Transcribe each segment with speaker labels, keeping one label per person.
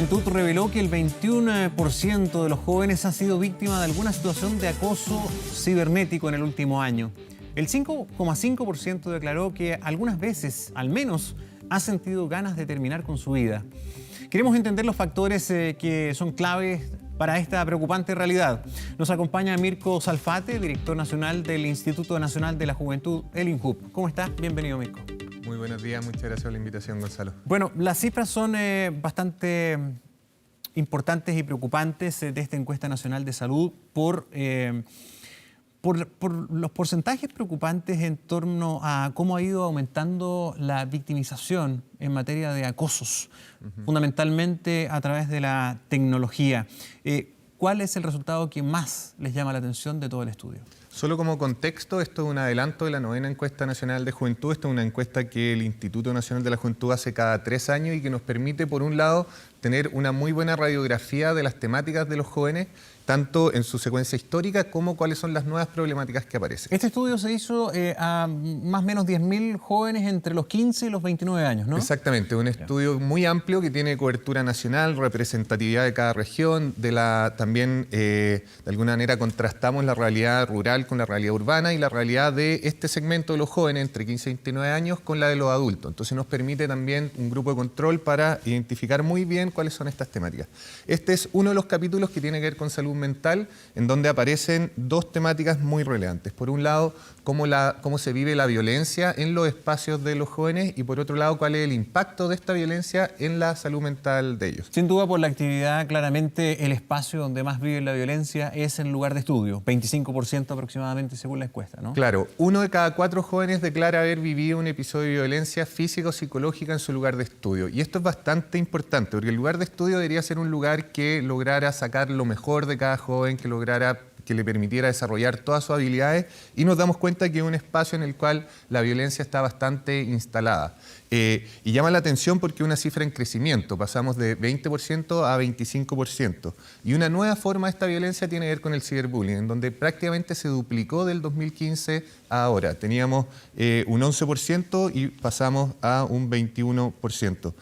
Speaker 1: Juventud reveló que el 21% de los jóvenes ha sido víctima de alguna situación de acoso cibernético en el último año. El 5,5% declaró que algunas veces, al menos, ha sentido ganas de terminar con su vida. Queremos entender los factores que son claves para esta preocupante realidad. Nos acompaña Mirko Salfate, director nacional del Instituto Nacional de la Juventud, el INJUV. ¿Cómo estás? Bienvenido, Mirko.
Speaker 2: Muy buenos días, muchas gracias por la invitación, Gonzalo.
Speaker 1: Bueno, las cifras son bastante importantes y preocupantes de esta encuesta nacional de salud por los porcentajes preocupantes en torno a cómo ha ido aumentando la victimización en materia de acosos, fundamentalmente a través de la tecnología. ¿Cuál es el resultado que más les llama la atención de todo el estudio?
Speaker 2: Solo como contexto, esto es un adelanto de la 9ª Encuesta Nacional de Juventud. Esta es una encuesta que el Instituto Nacional de la Juventud hace cada 3 años y que nos permite, por un lado, tener una muy buena radiografía de las temáticas de los jóvenes, tanto en su secuencia histórica como cuáles son las nuevas problemáticas que aparecen.
Speaker 1: Este estudio se hizo a más o menos 10.000 jóvenes entre los 15 y los 29 años, ¿no?
Speaker 2: Exactamente, un estudio muy amplio que tiene cobertura nacional, representatividad de cada región, también de alguna manera contrastamos la realidad rural con la realidad urbana y la realidad de este segmento de los jóvenes entre 15 y 29 años con la de los adultos. Entonces nos permite también un grupo de control para identificar muy bien cuáles son estas temáticas. Este es uno de los capítulos que tiene que ver con salud mental, en donde aparecen dos temáticas muy relevantes. Por un lado, cómo se vive la violencia en los espacios de los jóvenes y por otro lado, cuál es el impacto de esta violencia en la salud mental de ellos.
Speaker 1: Sin duda, por la actividad, claramente el espacio donde más vive la violencia es el lugar de estudio, 25% aproximadamente según la encuesta, ¿no?
Speaker 2: Claro, 1 de cada 4 jóvenes declara haber vivido un episodio de violencia física o psicológica en su lugar de estudio. Y esto es bastante importante, porque el lugar de estudio debería ser un lugar que lograra sacar lo mejor de cada joven, que le permitiera desarrollar todas sus habilidades, y nos damos cuenta que es un espacio en el cual la violencia está bastante instalada. Y llama la atención porque es una cifra en crecimiento, pasamos de 20% a 25%. Y una nueva forma de esta violencia tiene que ver con el ciberbullying, en donde prácticamente se duplicó del 2015 a ahora. Teníamos un 11% y pasamos a un 21%.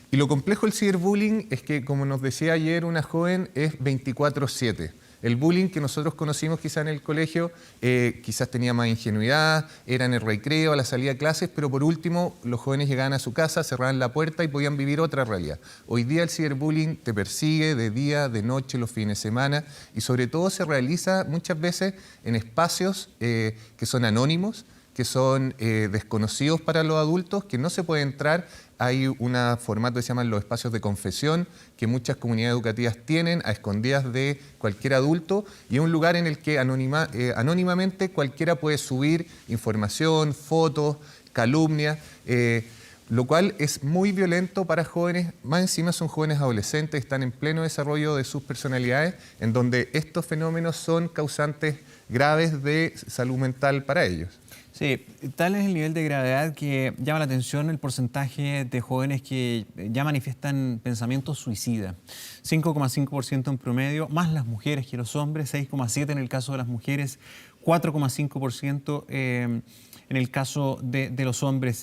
Speaker 2: Y lo complejo del ciberbullying es que, como nos decía ayer una joven, es 24/7. El bullying que nosotros conocimos quizás en el colegio, quizás tenía más ingenuidad, era en el recreo, a la salida de clases, pero por último los jóvenes llegaban a su casa, cerraban la puerta y podían vivir otra realidad. Hoy día el ciberbullying te persigue de día, de noche, los fines de semana y sobre todo se realiza muchas veces en espacios que son anónimos, que son desconocidos para los adultos, que no se puede entrar. Hay un formato que se llaman los espacios de confesión, que muchas comunidades educativas tienen a escondidas de cualquier adulto, y es un lugar en el que anónimamente cualquiera puede subir información, fotos, calumnias, lo cual es muy violento para jóvenes. Más encima son jóvenes adolescentes, están en pleno desarrollo de sus personalidades, en donde estos fenómenos son causantes graves de salud mental para ellos.
Speaker 1: Sí, tal es el nivel de gravedad que llama la atención el porcentaje de jóvenes que ya manifiestan pensamientos suicidas. 5,5% en promedio, más las mujeres que los hombres, 6,7% en el caso de las mujeres, 4,5% en el caso de los hombres.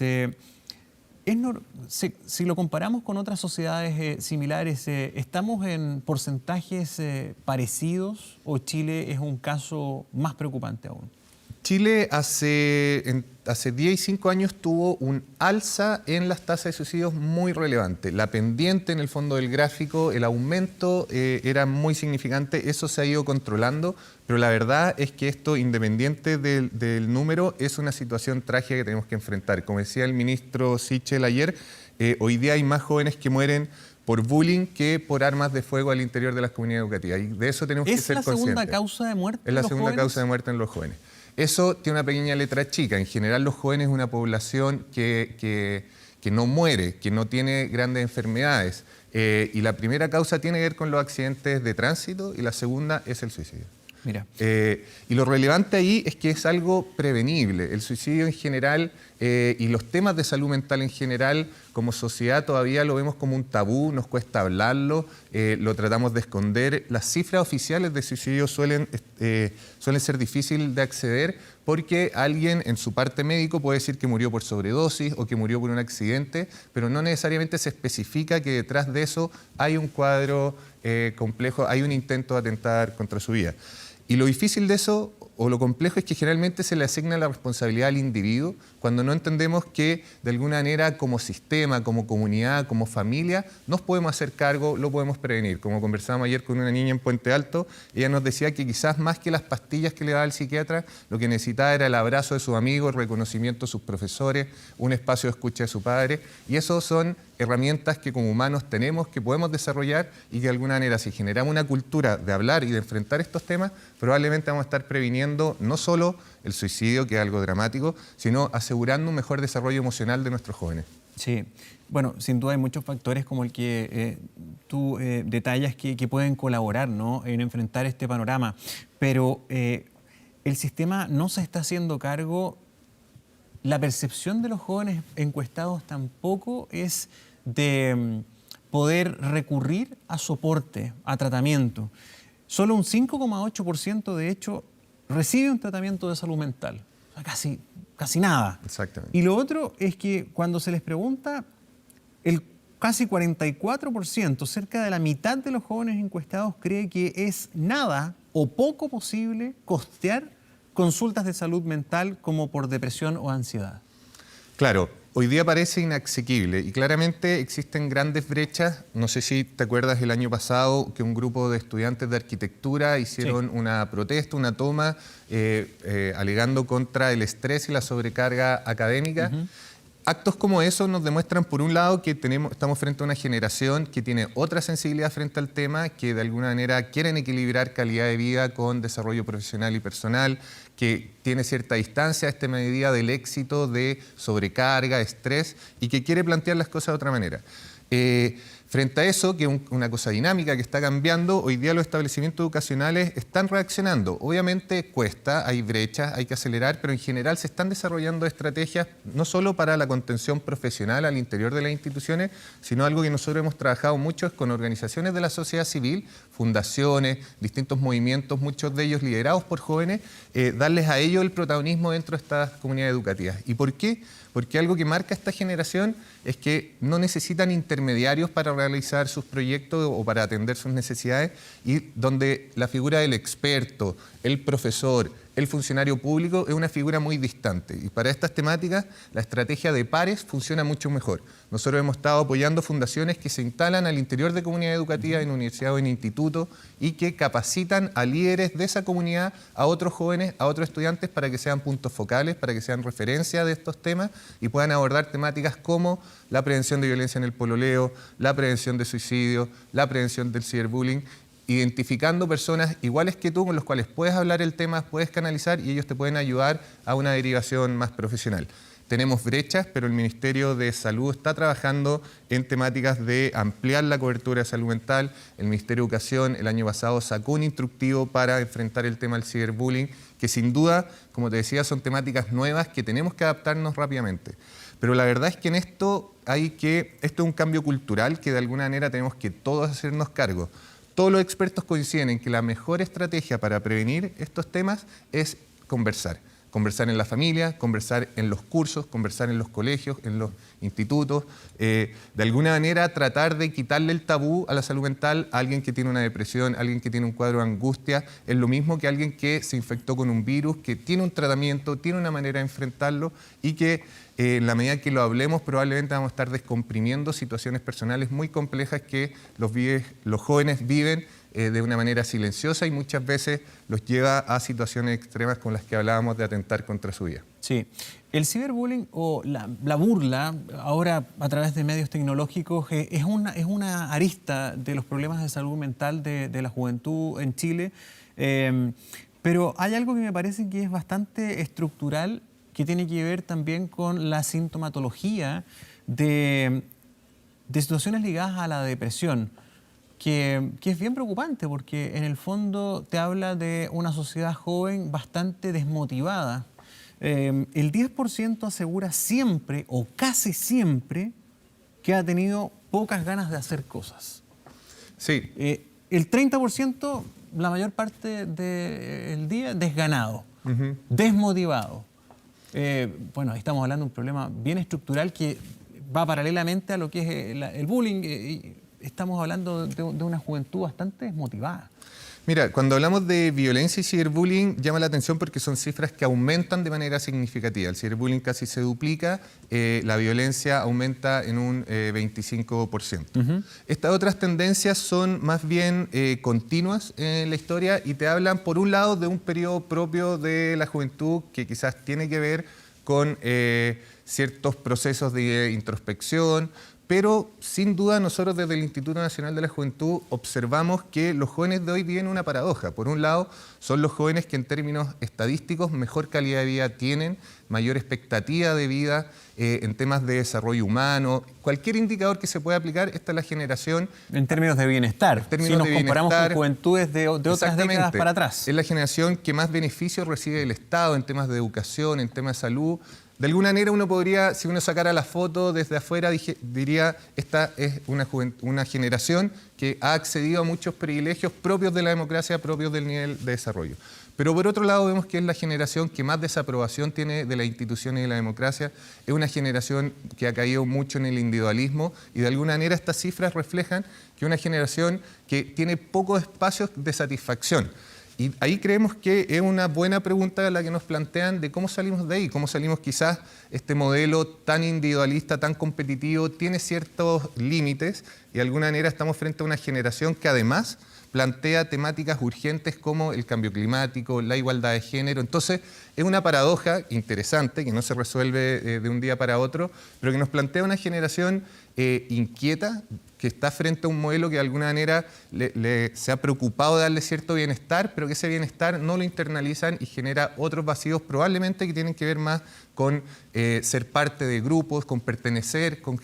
Speaker 1: Si lo comparamos con otras sociedades similares, ¿estamos en porcentajes parecidos o Chile es un caso más preocupante aún?
Speaker 2: Chile hace 10 y 5 años tuvo un alza en las tasas de suicidios muy relevante. La pendiente en el fondo del gráfico, el aumento era muy significante, eso se ha ido controlando, pero la verdad es que esto, independiente del número, es una situación trágica que tenemos que enfrentar. Como decía el ministro Sichel ayer, hoy día hay más jóvenes que mueren por bullying que por armas de fuego al interior de las comunidades educativas. Y de eso tenemos que ser conscientes.
Speaker 1: ¿Es la segunda causa de muerte en los jóvenes?
Speaker 2: Es la segunda causa de muerte en los jóvenes. Eso tiene una pequeña letra chica. En general, los jóvenes es una población que no muere, que no tiene grandes enfermedades. Y la primera causa tiene que ver con los accidentes de tránsito y la segunda es el suicidio.
Speaker 1: Mira.
Speaker 2: Y lo relevante ahí es que es algo prevenible. El suicidio en general y los temas de salud mental en general como sociedad todavía lo vemos como un tabú, nos cuesta hablarlo, lo tratamos de esconder. Las cifras oficiales de suicidio suelen ser difíciles de acceder porque alguien en su parte médico puede decir que murió por sobredosis o que murió por un accidente, pero no necesariamente se especifica que detrás de eso hay un cuadro complejo, hay un intento de atentar contra su vida. Y lo difícil de eso, o lo complejo, es que generalmente se le asigna la responsabilidad al individuo cuando no entendemos que de alguna manera como sistema, como comunidad, como familia, nos podemos hacer cargo, lo podemos prevenir. Como conversábamos ayer con una niña en Puente Alto, ella nos decía que quizás más que las pastillas que le daba el psiquiatra, lo que necesitaba era el abrazo de sus amigos, el reconocimiento de sus profesores, un espacio de escucha de su padre, y eso son herramientas que como humanos tenemos, que podemos desarrollar y que de alguna manera si generamos una cultura de hablar y de enfrentar estos temas, probablemente vamos a estar previniendo no solo el suicidio, que es algo dramático, sino asegurando un mejor desarrollo emocional de nuestros jóvenes.
Speaker 1: Sí, bueno, sin duda hay muchos factores como el que tú detallas que pueden colaborar, ¿no?, en enfrentar este panorama, pero el sistema no se está haciendo cargo. La percepción de los jóvenes encuestados tampoco es de poder recurrir a soporte, a tratamiento. Solo un 5,8% de hecho recibe un tratamiento de salud mental. O sea, casi nada.
Speaker 2: Exactamente.
Speaker 1: Y lo otro es que cuando se les pregunta, el casi 44%, cerca de la mitad de los jóvenes encuestados, cree que es nada o poco posible costear consultas de salud mental como por depresión o ansiedad.
Speaker 2: Claro, hoy día parece inasequible y claramente existen grandes brechas. No sé si te acuerdas el año pasado que un grupo de estudiantes de arquitectura hicieron una protesta, una toma, alegando contra el estrés y la sobrecarga académica. Actos como esos nos demuestran, por un lado, que estamos frente a una generación que tiene otra sensibilidad frente al tema, que de alguna manera quieren equilibrar calidad de vida con desarrollo profesional y personal, que tiene cierta distancia a esta medida del éxito de sobrecarga, estrés, y que quiere plantear las cosas de otra manera. Frente a eso, que es una cosa dinámica que está cambiando, hoy día los establecimientos educacionales están reaccionando. Obviamente cuesta, hay brechas, hay que acelerar, pero en general se están desarrollando estrategias no solo para la contención profesional al interior de las instituciones, sino algo que nosotros hemos trabajado mucho es con organizaciones de la sociedad civil, fundaciones, distintos movimientos, muchos de ellos liderados por jóvenes, darles a ellos el protagonismo dentro de estas comunidades educativas. ¿Y por qué? Porque algo que marca esta generación es que no necesitan intermediarios para realizar sus proyectos o para atender sus necesidades, y donde la figura del experto, el profesor, el funcionario público es una figura muy distante. Y para estas temáticas la estrategia de pares funciona mucho mejor. Nosotros hemos estado apoyando fundaciones que se instalan al interior de comunidades educativas, en universidades o en institutos, y que capacitan a líderes de esa comunidad, a otros jóvenes, a otros estudiantes, para que sean puntos focales, para que sean referencia de estos temas y puedan abordar temáticas como la prevención de violencia en el pololeo, la prevención de suicidio, la prevención del ciberbullying, identificando personas iguales que tú con los cuales puedes hablar el tema, puedes canalizar y ellos te pueden ayudar a una derivación más profesional. Tenemos brechas, pero el Ministerio de Salud está trabajando en temáticas de ampliar la cobertura de salud mental. El Ministerio de Educación el año pasado sacó un instructivo para enfrentar el tema del ciberbullying, que sin duda, como te decía, son temáticas nuevas que tenemos que adaptarnos rápidamente. Pero la verdad es que en esto esto es un cambio cultural que de alguna manera tenemos que todos hacernos cargo. Todos los expertos coinciden en que la mejor estrategia para prevenir estos temas es conversar. Conversar en la familia, conversar en los cursos, conversar en los colegios, en los institutos. De alguna manera tratar de quitarle el tabú a la salud mental a alguien que tiene una depresión, a alguien que tiene un cuadro de angustia. Es lo mismo que alguien que se infectó con un virus, que tiene un tratamiento, tiene una manera de enfrentarlo y que en la medida que lo hablemos probablemente vamos a estar descomprimiendo situaciones personales muy complejas que los jóvenes viven de una manera silenciosa y muchas veces los lleva a situaciones extremas con las que hablábamos de atentar contra su vida.
Speaker 1: Sí. El ciberbullying o la burla, ahora a través de medios tecnológicos, es una arista de los problemas de salud mental de la juventud en Chile. Pero hay algo que me parece que es bastante estructural, que tiene que ver también con la sintomatología de situaciones ligadas a la depresión. Que es bien preocupante porque en el fondo te habla de una sociedad joven bastante desmotivada. El 10% asegura siempre o casi siempre que ha tenido pocas ganas de hacer cosas.
Speaker 2: Sí.
Speaker 1: El 30%, la mayor parte del día, desganado, desmotivado. Bueno, ahí estamos hablando de un problema bien estructural que va paralelamente a lo que es el bullying. Estamos hablando de una juventud bastante desmotivada.
Speaker 2: Mira, cuando hablamos de violencia y ciberbullying, llama la atención porque son cifras que aumentan de manera significativa. El ciberbullying casi se duplica, la violencia aumenta en un 25%. Estas otras tendencias son más bien continuas en la historia y te hablan, por un lado, de un periodo propio de la juventud que quizás tiene que ver con ciertos procesos de introspección, pero sin duda nosotros desde el Instituto Nacional de la Juventud observamos que los jóvenes de hoy viven una paradoja. Por un lado, son los jóvenes que en términos estadísticos mejor calidad de vida tienen, mayor expectativa de vida en temas de desarrollo humano. Cualquier indicador que se pueda aplicar, esta es la generación...
Speaker 1: En términos de bienestar, si nos comparamos con juventudes de otras décadas para atrás.
Speaker 2: Es la generación que más beneficios recibe del Estado en temas de educación, en temas de salud. De alguna manera uno podría, si uno sacara la foto desde afuera, diría, esta es una generación que ha accedido a muchos privilegios propios de la democracia, propios del nivel de desarrollo. Pero por otro lado vemos que es la generación que más desaprobación tiene de las instituciones y de la democracia, es una generación que ha caído mucho en el individualismo y de alguna manera estas cifras reflejan que es una generación que tiene pocos espacios de satisfacción. Y ahí creemos que es una buena pregunta la que nos plantean de cómo salimos de ahí, cómo salimos quizás este modelo tan individualista, tan competitivo, tiene ciertos límites y de alguna manera estamos frente a una generación que además plantea temáticas urgentes como el cambio climático, la igualdad de género. Entonces es una paradoja interesante que no se resuelve de un día para otro, pero que nos plantea una generación inquieta, que está frente a un modelo que de alguna manera se ha preocupado de darle cierto bienestar, pero que ese bienestar no lo internalizan y genera otros vacíos probablemente que tienen que ver más con ser parte de grupos, con pertenecer, con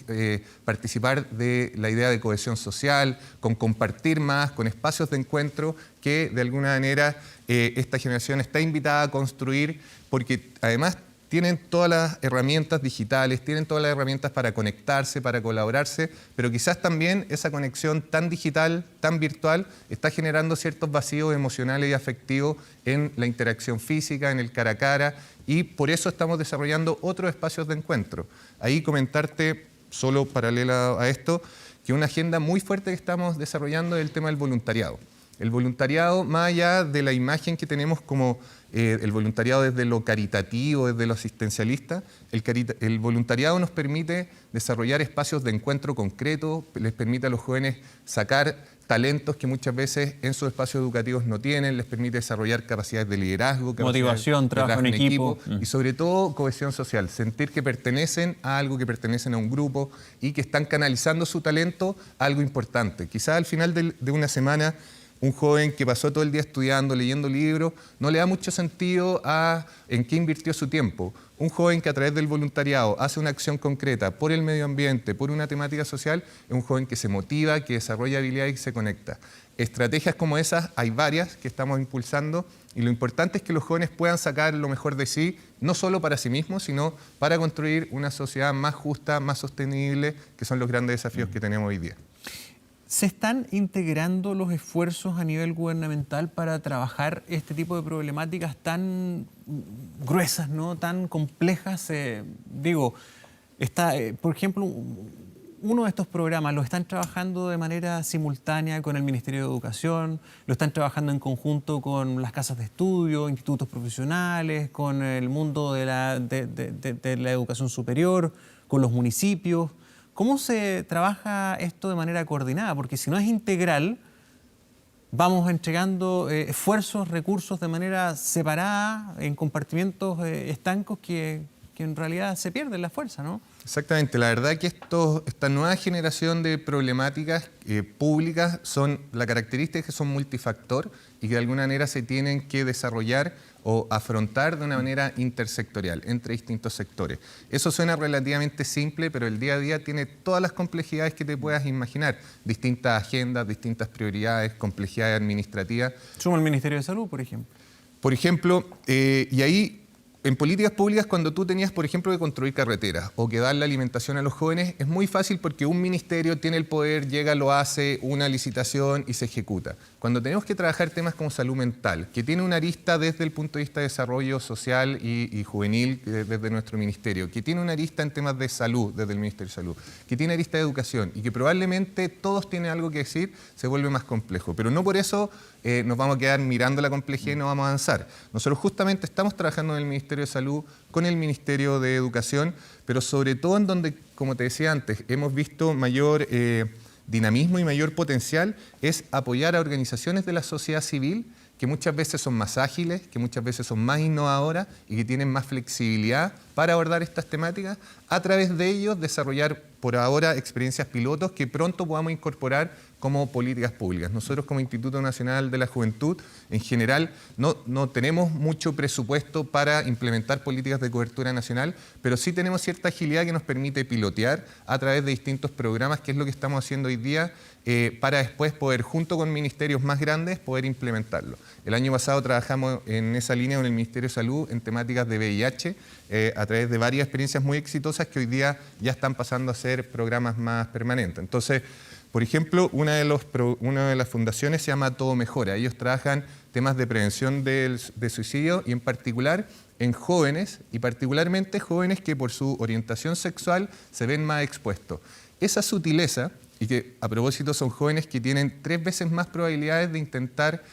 Speaker 2: participar de la idea de cohesión social, con compartir más, con espacios de encuentro que de alguna manera esta generación está invitada a construir porque además tienen todas las herramientas digitales, tienen todas las herramientas para conectarse, para colaborarse, pero quizás también esa conexión tan digital, tan virtual, está generando ciertos vacíos emocionales y afectivos en la interacción física, en el cara a cara, y por eso estamos desarrollando otros espacios de encuentro. Ahí comentarte, solo paralela a esto, que una agenda muy fuerte que estamos desarrollando es el tema del voluntariado. El voluntariado, más allá de la imagen que tenemos como el voluntariado desde lo caritativo, desde lo asistencialista, el voluntariado nos permite desarrollar espacios de encuentro concreto, les permite a los jóvenes sacar talentos que muchas veces en sus espacios educativos no tienen, les permite desarrollar capacidades de liderazgo,
Speaker 1: motivación, trabajo en equipo
Speaker 2: y sobre todo cohesión social, sentir que pertenecen a algo, que pertenecen a un grupo y que están canalizando su talento a algo importante. Quizás al final de una semana un joven que pasó todo el día estudiando, leyendo libros, no le da mucho sentido a en qué invirtió su tiempo. Un joven que a través del voluntariado hace una acción concreta por el medio ambiente, por una temática social, es un joven que se motiva, que desarrolla habilidades y que se conecta. Estrategias como esas hay varias que estamos impulsando y lo importante es que los jóvenes puedan sacar lo mejor de sí, no solo para sí mismos, sino para construir una sociedad más justa, más sostenible, que son los grandes desafíos que tenemos hoy día.
Speaker 1: ¿Se están integrando los esfuerzos a nivel gubernamental para trabajar este tipo de problemáticas tan gruesas, ¿no? Tan complejas? Por ejemplo, uno de estos programas lo están trabajando de manera simultánea con el Ministerio de Educación, lo están trabajando en conjunto con las casas de estudio, institutos profesionales, con el mundo de la educación superior, con los municipios. ¿Cómo se trabaja esto de manera coordinada? Porque si no es integral, vamos entregando esfuerzos, recursos de manera separada, en compartimentos estancos que en realidad se pierden la fuerza, ¿no?
Speaker 2: Exactamente. La verdad que esta nueva generación de problemáticas públicas la característica es que son multifactor y que de alguna manera se tienen que desarrollar o afrontar de una manera intersectorial entre distintos sectores. Eso suena relativamente simple, pero el día a día tiene todas las complejidades que te puedas imaginar. Distintas agendas, distintas prioridades, complejidades administrativas.
Speaker 1: Suma el Ministerio de Salud, por ejemplo.
Speaker 2: Por ejemplo, y ahí En políticas públicas, cuando tú tenías, por ejemplo, que construir carreteras o que dar la alimentación a los jóvenes, es muy fácil porque un ministerio tiene el poder, llega, lo hace, una licitación y se ejecuta. Cuando tenemos que trabajar temas como salud mental, que tiene una arista desde el punto de vista de desarrollo social y juvenil desde nuestro ministerio, que tiene una arista en temas de salud desde el Ministerio de Salud, que tiene arista de educación y que probablemente todos tienen algo que decir, se vuelve más complejo. Pero no por eso nos vamos a quedar mirando la complejidad y no vamos a avanzar. Nosotros justamente estamos trabajando en el Ministerio de Salud, con el Ministerio de Educación, pero sobre todo en donde, como te decía antes, hemos visto mayor dinamismo y mayor potencial, es apoyar a organizaciones de la sociedad civil que muchas veces son más ágiles, que muchas veces son más innovadoras y que tienen más flexibilidad para abordar estas temáticas, a través de ellos desarrollar por ahora experiencias pilotos que pronto podamos incorporar como políticas públicas. Nosotros como Instituto Nacional de la Juventud, en general, no tenemos mucho presupuesto para implementar políticas de cobertura nacional, pero sí tenemos cierta agilidad que nos permite pilotear a través de distintos programas, que es lo que estamos haciendo hoy día, para después poder, junto con ministerios más grandes, poder implementarlo. El año pasado trabajamos en esa línea con el Ministerio de Salud en temáticas de VIH, a través de varias experiencias muy exitosas que hoy día ya están pasando a ser programas más permanentes. Entonces, por ejemplo, una de las fundaciones se llama Todo Mejora. Ellos trabajan temas de prevención de suicidio y en particular en jóvenes, y particularmente jóvenes que por su orientación sexual se ven más expuestos. Esa sutileza, y que a propósito son jóvenes que tienen 3 veces más probabilidades de intentar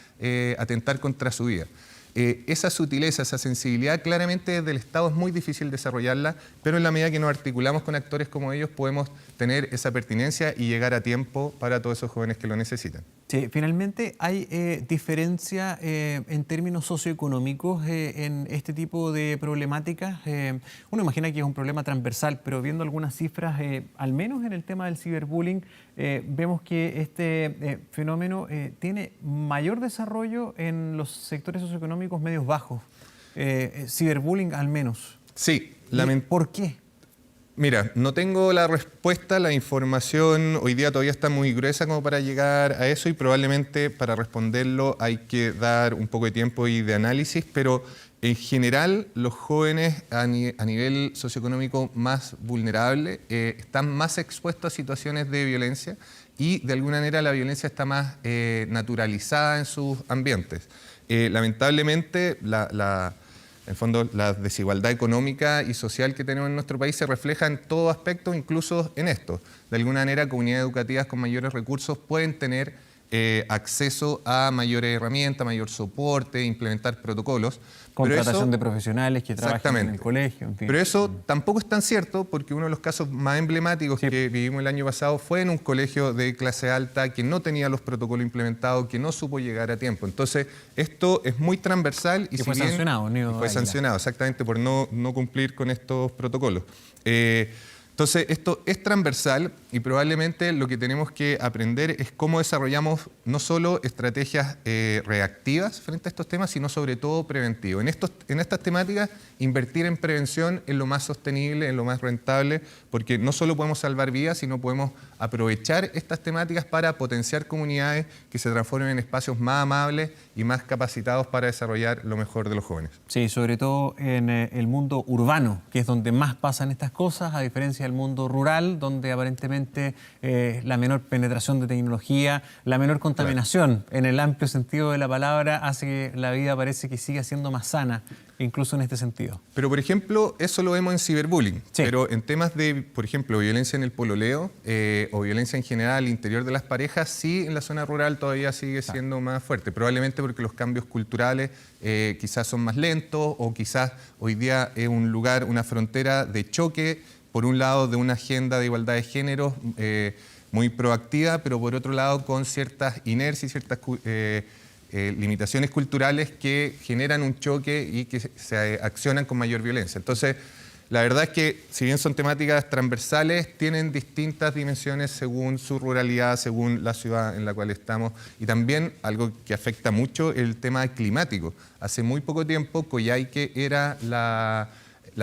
Speaker 2: atentar contra su vida. Esa sutileza, esa sensibilidad, claramente desde el Estado es muy difícil desarrollarla, pero en la medida que nos articulamos con actores como ellos podemos tener esa pertinencia y llegar a tiempo para todos esos jóvenes que lo necesitan.
Speaker 1: Sí, finalmente, ¿hay diferencia en términos socioeconómicos en este tipo de problemáticas? Uno imagina que es un problema transversal, pero viendo algunas cifras, al menos en el tema del ciberbullying, vemos que este fenómeno tiene mayor desarrollo en los sectores socioeconómicos medios bajos. Ciberbullying al menos.
Speaker 2: Sí.
Speaker 1: ¿Por qué?
Speaker 2: Mira, no tengo la respuesta, la información hoy día todavía está muy gruesa como para llegar a eso y probablemente para responderlo hay que dar un poco de tiempo y de análisis, pero en general los jóvenes a nivel socioeconómico más vulnerable están más expuestos a situaciones de violencia y de alguna manera la violencia está más naturalizada en sus ambientes. Lamentablemente en el fondo, la desigualdad económica y social que tenemos en nuestro país se refleja en todo aspecto, incluso en esto. De alguna manera, comunidades educativas con mayores recursos pueden tener acceso a mayores herramientas, mayor soporte, implementar protocolos.
Speaker 1: Contratación de profesionales que trabajan en el colegio. En fin.
Speaker 2: Pero eso tampoco es tan cierto porque uno de los casos más emblemáticos que vivimos el año pasado fue en un colegio de clase alta que no tenía los protocolos implementados, que no supo llegar a tiempo. Entonces, esto es muy transversal y
Speaker 1: fue sancionado.
Speaker 2: Fue sancionado, exactamente, por no cumplir con estos protocolos. Entonces, esto es transversal y probablemente lo que tenemos que aprender es cómo desarrollamos no solo estrategias reactivas frente a estos temas, sino sobre todo preventivas. En estas temáticas, invertir en prevención es lo más sostenible, es lo más rentable, porque no solo podemos salvar vidas, sino podemos aprovechar estas temáticas para potenciar comunidades que se transformen en espacios más amables y más capacitados para desarrollar lo mejor de los jóvenes.
Speaker 1: Sí, sobre todo en el mundo urbano, que es donde más pasan estas cosas, a diferencia del mundo rural, donde aparentemente la menor penetración de tecnología, la menor contaminación, en el amplio sentido de la palabra, hace que la vida parece que siga siendo más sana, incluso en este sentido.
Speaker 2: Pero, por ejemplo, eso lo vemos en ciberbullying,
Speaker 1: sí.
Speaker 2: Pero en temas de, por ejemplo, violencia en el pololeo o violencia en general al interior de las parejas, sí, en la zona rural todavía sigue siendo más fuerte, probablemente porque los cambios culturales quizás son más lentos o quizás hoy día es un lugar, una frontera de choque, por un lado de una agenda de igualdad de género muy proactiva, pero por otro lado con ciertas inercias, ciertas limitaciones culturales que generan un choque y que se accionan con mayor violencia. Entonces, la verdad es que si bien son temáticas transversales, tienen distintas dimensiones según su ruralidad, según la ciudad en la cual estamos y también algo que afecta mucho el tema climático. Hace muy poco tiempo Coyhaique era la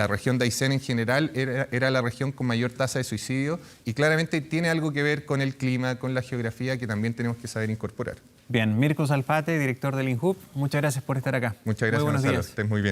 Speaker 2: región de Aysén en general era la región con mayor tasa de suicidio y claramente tiene algo que ver con el clima, con la geografía que también tenemos que saber incorporar.
Speaker 1: Bien, Mirko Salfate, director del INJUV, muchas gracias por estar acá.
Speaker 2: Muchas gracias,
Speaker 1: muy buenos
Speaker 2: Gonzalo.
Speaker 1: días.
Speaker 2: Estés muy bien.